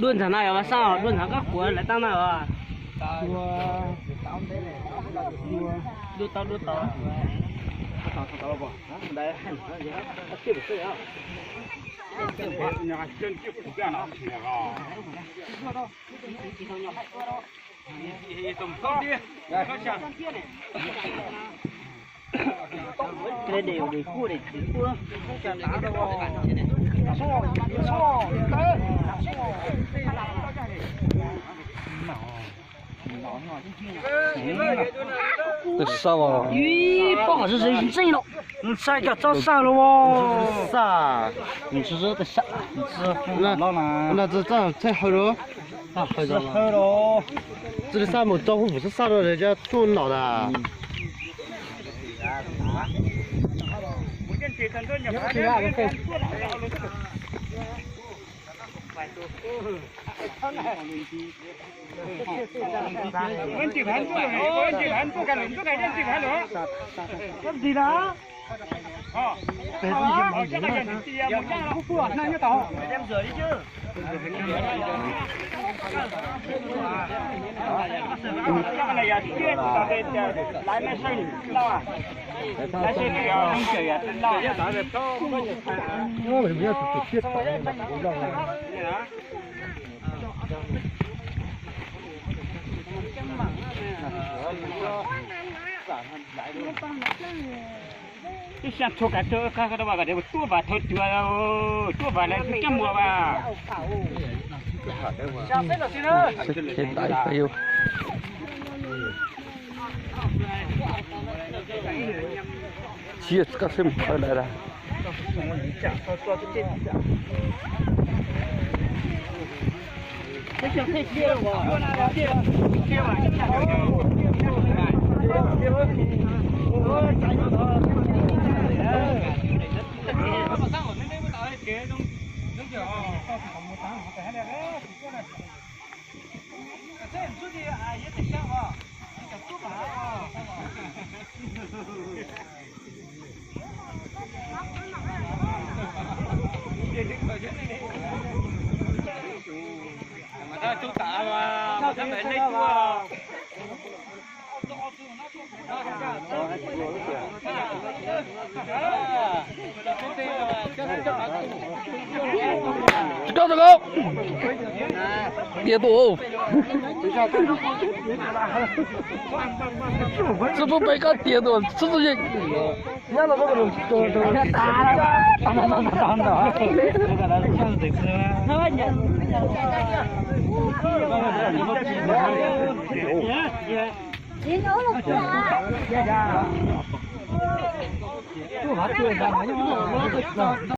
luôn thằng này mà sao luôn thằng các cuốn lại tăng nào à đua tao đây tiếp được rồi nhà chân tiếp tục ra nó tổng số đi cái đều để cua không cần đá đâu sao à?咦，不好是人真了，你晒个早上了哦。啥？你是这的晒，你是那这样太好了，啊，好着了。好了。这里啥么招呼不是啥了，人家做老的。问题很多，问题很多，看你这个问题很多。问题呢？哦，好，这个人第一，不服啊，那就倒。đem rửa đi chứ. Cái này là chuyên là về lái máy xay đâu à? Lái xay thì không chở à, tên lo. nó phải biết thực thiết phải cái xe thuốc cái chỗ cái đó mà để một tua bà thôi tua bà này cái mua bà hiện tại phải yêu chia các xem ở đây là cái chuyện thế kia rồi. mà chú tạ mà thằng này lấy chua cao được không địa tổ这不没个địa tổ这是也那了这个